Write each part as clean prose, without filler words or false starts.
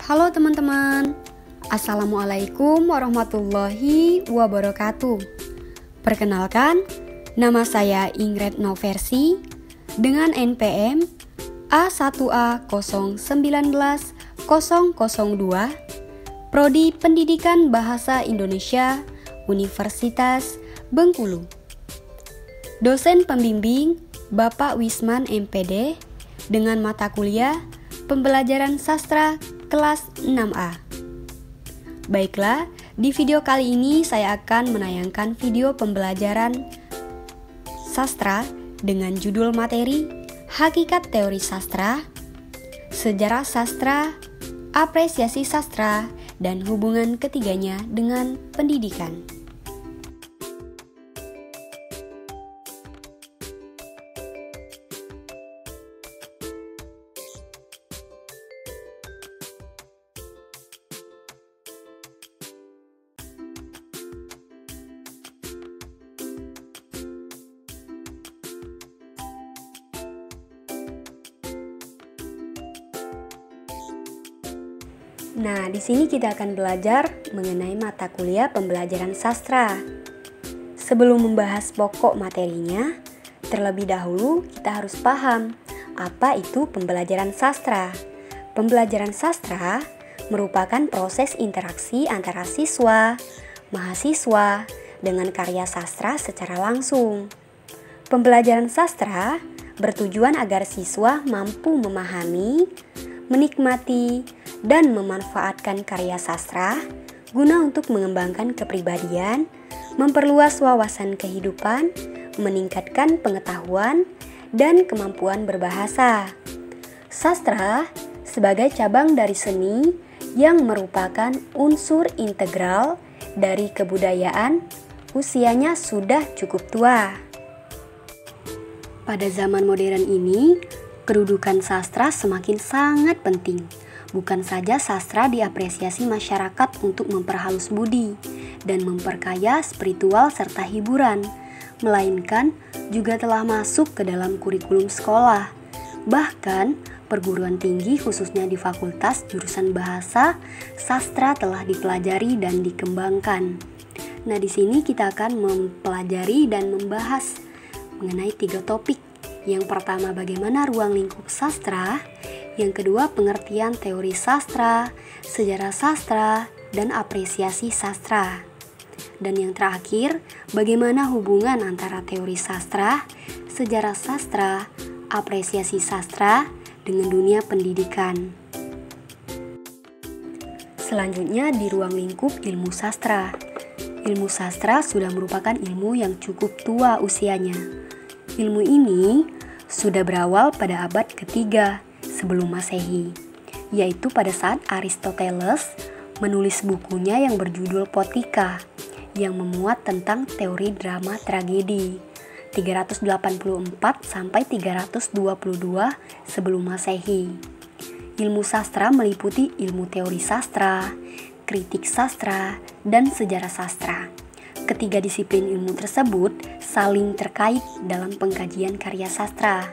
Halo teman-teman, Assalamualaikum warahmatullahi wabarakatuh. Perkenalkan, nama saya Ingrid Noversi dengan NPM A1A019002, Prodi Pendidikan Bahasa Indonesia, Universitas Bengkulu. Dosen pembimbing Bapak Wisman MPD dengan mata kuliah Pembelajaran Sastra kelas 6A. Baiklah, di video kali ini saya akan menayangkan video pembelajaran sastra dengan judul materi Hakikat Teori Sastra, Sejarah Sastra, Apresiasi Sastra, dan hubungan ketiganya dengan pendidikan. Nah, di sini kita akan belajar mengenai mata kuliah pembelajaran sastra. Sebelum membahas pokok materinya, terlebih dahulu kita harus paham apa itu pembelajaran sastra. Pembelajaran sastra merupakan proses interaksi antara siswa, mahasiswa dengan karya sastra secara langsung. Pembelajaran sastra bertujuan agar siswa mampu memahami, menikmati, dan memanfaatkan karya sastra guna untuk mengembangkan kepribadian, memperluas wawasan kehidupan, meningkatkan pengetahuan, dan kemampuan berbahasa. Sastra sebagai cabang dari seni yang merupakan unsur integral dari kebudayaan, usianya sudah cukup tua. Pada zaman modern ini, kedudukan sastra semakin sangat penting. Bukan saja sastra diapresiasi masyarakat untuk memperhalus budi dan memperkaya spiritual serta hiburan, melainkan juga telah masuk ke dalam kurikulum sekolah. Bahkan, perguruan tinggi khususnya di fakultas jurusan bahasa, sastra telah dipelajari dan dikembangkan. Nah, di sini kita akan mempelajari dan membahas mengenai 3 topik. Yang pertama, bagaimana ruang lingkup sastra. Yang kedua, pengertian teori sastra, sejarah sastra, dan apresiasi sastra. Dan yang terakhir, bagaimana hubungan antara teori sastra, sejarah sastra, apresiasi sastra dengan dunia pendidikan. Selanjutnya, di ruang lingkup ilmu sastra. Ilmu sastra sudah merupakan ilmu yang cukup tua usianya. Ilmu ini sudah berawal pada abad ketiga sebelum Masehi, yaitu pada saat Aristoteles menulis bukunya yang berjudul Potika, yang memuat tentang teori drama tragedi 384 sampai 322 sebelum Masehi. Ilmu sastra meliputi ilmu teori sastra, kritik sastra, dan sejarah sastra. Ketiga disiplin ilmu tersebut saling terkait dalam pengkajian karya sastra.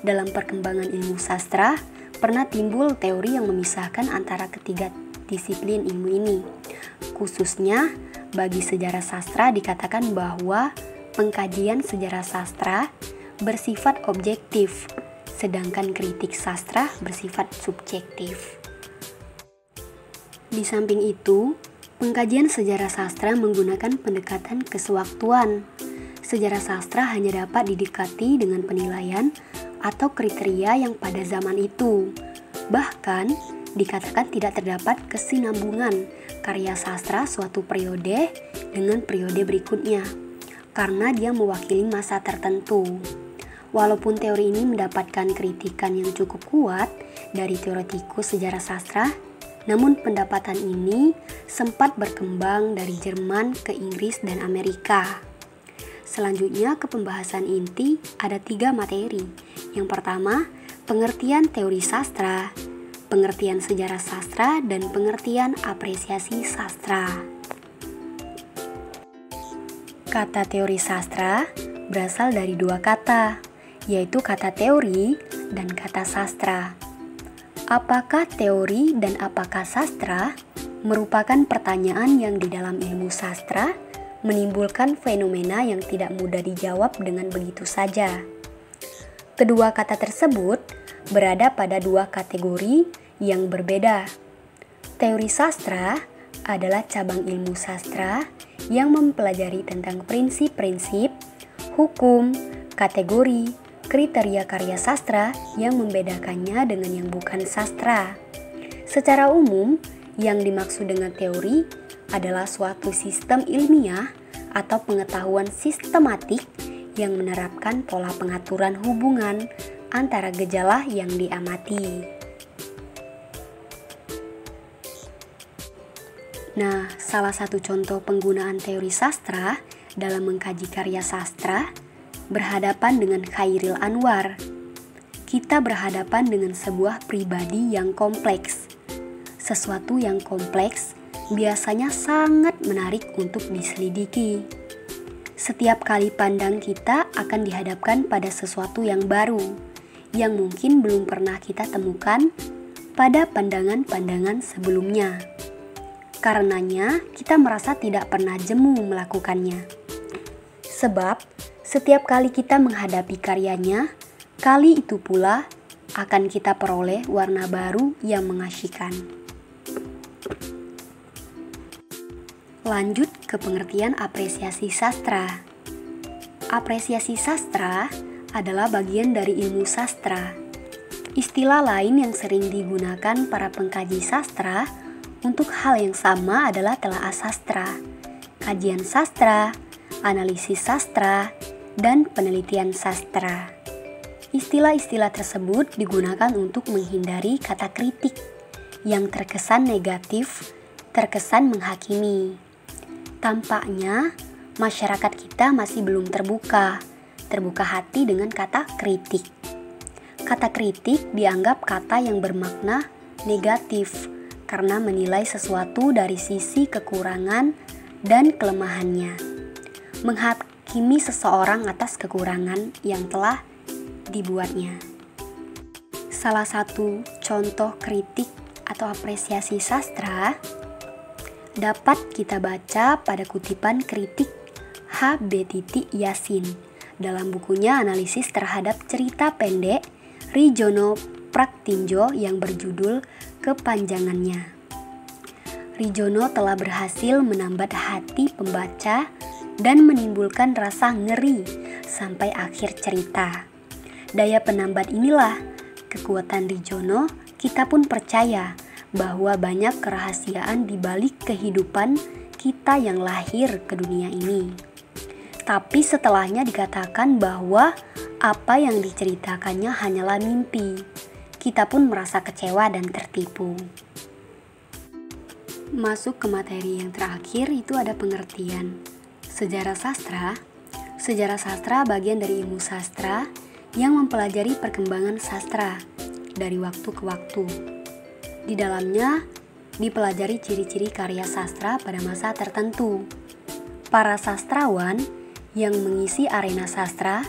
Dalam perkembangan ilmu sastra, pernah timbul teori yang memisahkan antara ketiga disiplin ilmu ini. Khususnya, bagi sejarah sastra dikatakan bahwa pengkajian sejarah sastra bersifat objektif, sedangkan kritik sastra bersifat subjektif. Di samping itu, pengkajian sejarah sastra menggunakan pendekatan kesewaktuan. Sejarah sastra hanya dapat didekati dengan penilaian atau kriteria yang pada zaman itu. Bahkan, dikatakan tidak terdapat kesinambungan karya sastra suatu periode dengan periode berikutnya, karena dia mewakili masa tertentu. Walaupun teori ini mendapatkan kritikan yang cukup kuat dari teoretikus sejarah sastra, namun pendapatan ini sempat berkembang dari Jerman ke Inggris dan Amerika. Selanjutnya ke pembahasan inti ada 3 materi. Yang pertama, pengertian teori sastra, pengertian sejarah sastra, dan pengertian apresiasi sastra. Kata teori sastra berasal dari 2 kata, yaitu kata teori dan kata sastra. Apakah teori dan apakah sastra merupakan pertanyaan yang di dalam ilmu sastra menimbulkan fenomena yang tidak mudah dijawab dengan begitu saja. Kedua kata tersebut berada pada dua kategori yang berbeda. Teori sastra adalah cabang ilmu sastra yang mempelajari tentang prinsip-prinsip, hukum, kategori, kriteria karya sastra yang membedakannya dengan yang bukan sastra. Secara umum, yang dimaksud dengan teori adalah suatu sistem ilmiah atau pengetahuan sistematik yang menerapkan pola pengaturan hubungan antara gejala yang diamati. Nah, salah satu contoh penggunaan teori sastra dalam mengkaji karya sastra berhadapan dengan Chairil Anwar. Kita berhadapan dengan sebuah pribadi yang kompleks. Sesuatu yang kompleks biasanya sangat menarik untuk diselidiki. Setiap kali pandang kita akan dihadapkan pada sesuatu yang baru, yang mungkin belum pernah kita temukan pada pandangan-pandangan sebelumnya. Karenanya, kita merasa tidak pernah jemu melakukannya. Sebab, setiap kali kita menghadapi karyanya, kali itu pula akan kita peroleh warna baru yang mengasyikkan. Lanjut ke pengertian apresiasi sastra. Apresiasi sastra adalah bagian dari ilmu sastra. Istilah lain yang sering digunakan para pengkaji sastra untuk hal yang sama adalah telaah sastra, kajian sastra, analisis sastra, dan penelitian sastra. Istilah-istilah tersebut digunakan untuk menghindari kata kritik yang terkesan negatif, terkesan menghakimi. Tampaknya masyarakat kita masih belum terbuka hati dengan kata kritik. Kata kritik dianggap kata yang bermakna negatif karena menilai sesuatu dari sisi kekurangan dan kelemahannya. Menghakimi seseorang atas kekurangan yang telah dibuatnya. Salah satu contoh kritik atau apresiasi sastra dapat kita baca pada kutipan kritik H.B. Yasin dalam bukunya Analisis Terhadap Cerita Pendek Rijono Praktinjo yang berjudul Kepanjangannya. Rijono telah berhasil menambat hati pembaca dan menimbulkan rasa ngeri sampai akhir cerita. Daya penambat inilah kekuatan Rijono. Kita pun percaya bahwa banyak kerahasiaan di balik kehidupan kita yang lahir ke dunia ini. Tapi setelahnya dikatakan bahwa apa yang diceritakannya hanyalah mimpi. Kita pun merasa kecewa dan tertipu. Masuk ke materi yang terakhir, itu ada pengertian sejarah sastra. Sejarah sastra bagian dari ilmu sastra yang mempelajari perkembangan sastra dari waktu ke waktu. Di dalamnya dipelajari ciri-ciri karya sastra pada masa tertentu. Para sastrawan yang mengisi arena sastra,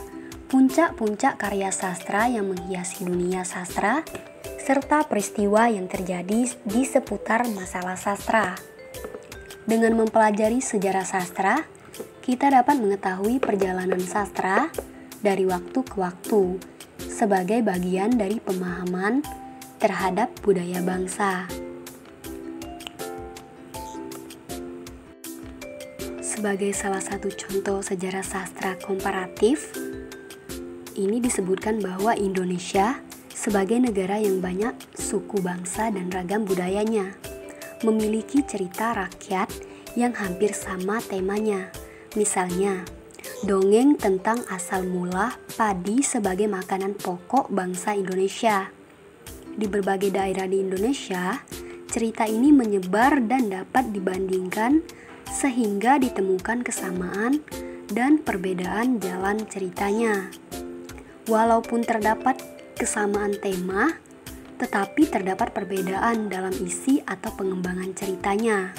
puncak-puncak karya sastra yang menghiasi dunia sastra, serta peristiwa yang terjadi di seputar masalah sastra. Dengan mempelajari sejarah sastra, kita dapat mengetahui perjalanan sastra dari waktu ke waktu sebagai bagian dari pemahaman terhadap budaya bangsa. Sebagai salah satu contoh sejarah sastra komparatif, ini disebutkan bahwa Indonesia sebagai negara yang banyak suku bangsa dan ragam budayanya, memiliki cerita rakyat yang hampir sama temanya. Misalnya, dongeng tentang asal mula padi sebagai makanan pokok bangsa Indonesia. Di berbagai daerah di Indonesia, cerita ini menyebar dan dapat dibandingkan sehingga ditemukan kesamaan dan perbedaan jalan ceritanya. Walaupun terdapat kesamaan tema, tetapi terdapat perbedaan dalam isi atau pengembangan ceritanya.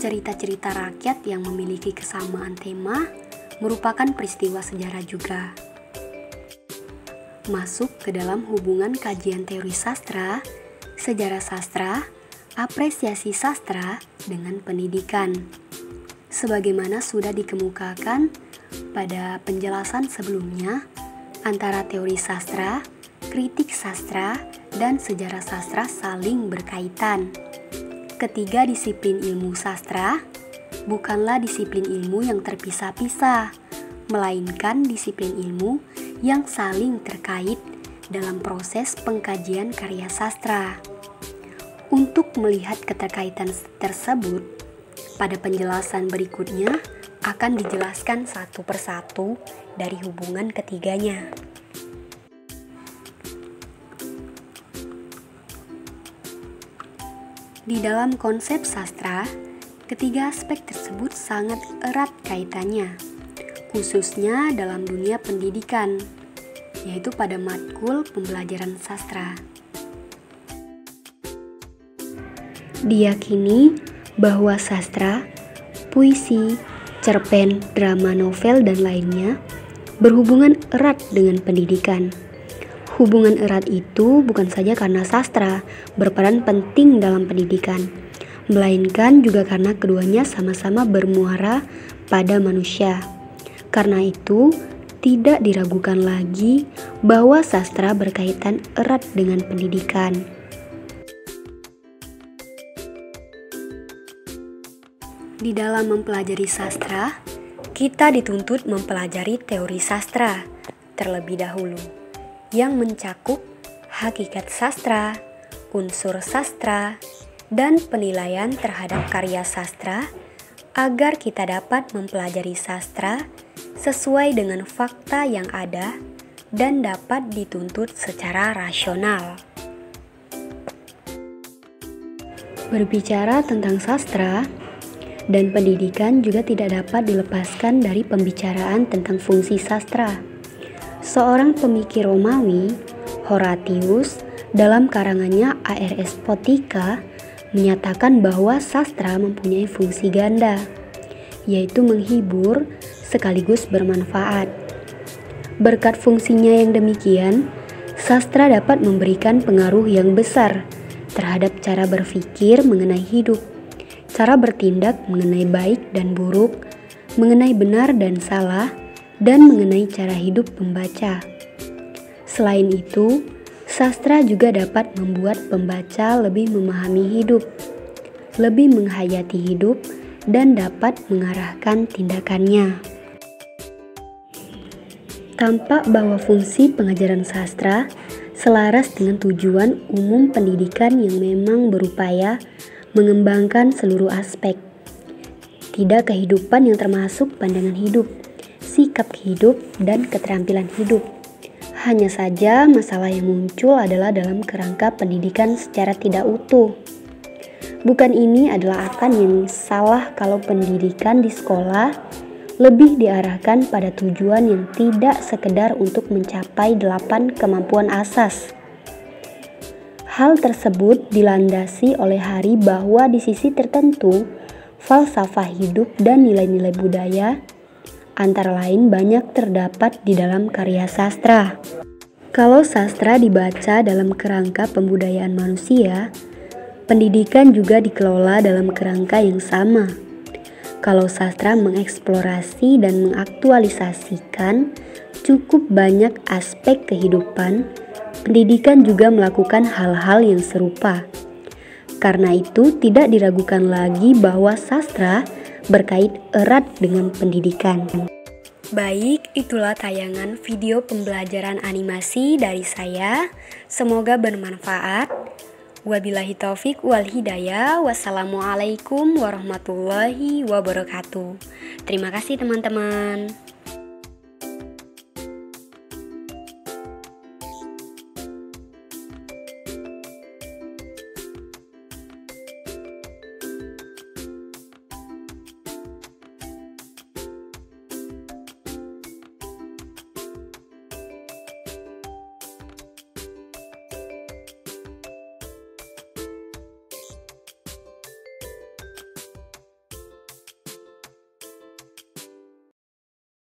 Cerita-cerita rakyat yang memiliki kesamaan tema merupakan peristiwa sejarah juga. masuk ke dalam hubungan kajian teori sastra, sejarah sastra, apresiasi sastra dengan pendidikan. Sebagaimana sudah dikemukakan pada penjelasan sebelumnya, antara teori sastra, kritik sastra, dan sejarah sastra saling berkaitan. Ketiga disiplin ilmu sastra bukanlah disiplin ilmu yang terpisah-pisah, melainkan disiplin ilmu yang saling terkait dalam proses pengkajian karya sastra. Untuk melihat keterkaitan tersebut, pada penjelasan berikutnya akan dijelaskan satu persatu dari hubungan ketiganya. Di dalam konsep sastra, ketiga aspek tersebut sangat erat kaitannya, khususnya dalam dunia pendidikan, yaitu pada matkul pembelajaran sastra. Diyakini bahwa sastra, puisi, cerpen, drama, novel, dan lainnya berhubungan erat dengan pendidikan. Hubungan erat itu bukan saja karena sastra berperan penting dalam pendidikan, melainkan juga karena keduanya sama-sama bermuara pada manusia. Karena itu, tidak diragukan lagi bahwa sastra berkaitan erat dengan pendidikan. Di dalam mempelajari sastra, kita dituntut mempelajari teori sastra terlebih dahulu, yang mencakup hakikat sastra, unsur sastra, dan penilaian terhadap karya sastra agar kita dapat mempelajari sastra sesuai dengan fakta yang ada dan dapat dituntut secara rasional. Berbicara tentang sastra dan pendidikan juga tidak dapat dilepaskan dari pembicaraan tentang fungsi sastra. Seorang pemikir Romawi, Horatius, dalam karangannya Ars Poetica, menyatakan bahwa sastra mempunyai fungsi ganda, yaitu menghibur sekaligus bermanfaat. Berkat fungsinya yang demikian, sastra dapat memberikan pengaruh yang besar terhadap cara berpikir mengenai hidup, cara bertindak mengenai baik dan buruk, mengenai benar dan salah, dan mengenai cara hidup pembaca. Selain itu, sastra juga dapat membuat pembaca lebih memahami hidup, lebih menghayati hidup, dan dapat mengarahkan tindakannya. Tampak bahwa fungsi pengajaran sastra selaras dengan tujuan umum pendidikan yang memang berupaya mengembangkan seluruh aspek, tidak kehidupan yang termasuk pandangan hidup, sikap hidup, dan keterampilan hidup. Hanya saja masalah yang muncul adalah dalam kerangka pendidikan secara tidak utuh. Bukan ini adalah akan yang salah kalau pendidikan di sekolah lebih diarahkan pada tujuan yang tidak sekedar untuk mencapai 8 kemampuan asas. Hal tersebut dilandasi oleh Hari bahwa di sisi tertentu, falsafah hidup dan nilai-nilai budaya antara lain banyak terdapat di dalam karya sastra. Kalau sastra dibaca dalam kerangka pembudayaan manusia, pendidikan juga dikelola dalam kerangka yang sama. Kalau sastra mengeksplorasi dan mengaktualisasikan cukup banyak aspek kehidupan, pendidikan juga melakukan hal-hal yang serupa. Karena itu, tidak diragukan lagi bahwa sastra berkait erat dengan pendidikan. Baik, itulah tayangan video pembelajaran animasi dari saya. Semoga bermanfaat. Wabillahi taufik wal hidayah. Wassalamualaikum warahmatullahi wabarakatuh. Terima kasih teman-teman.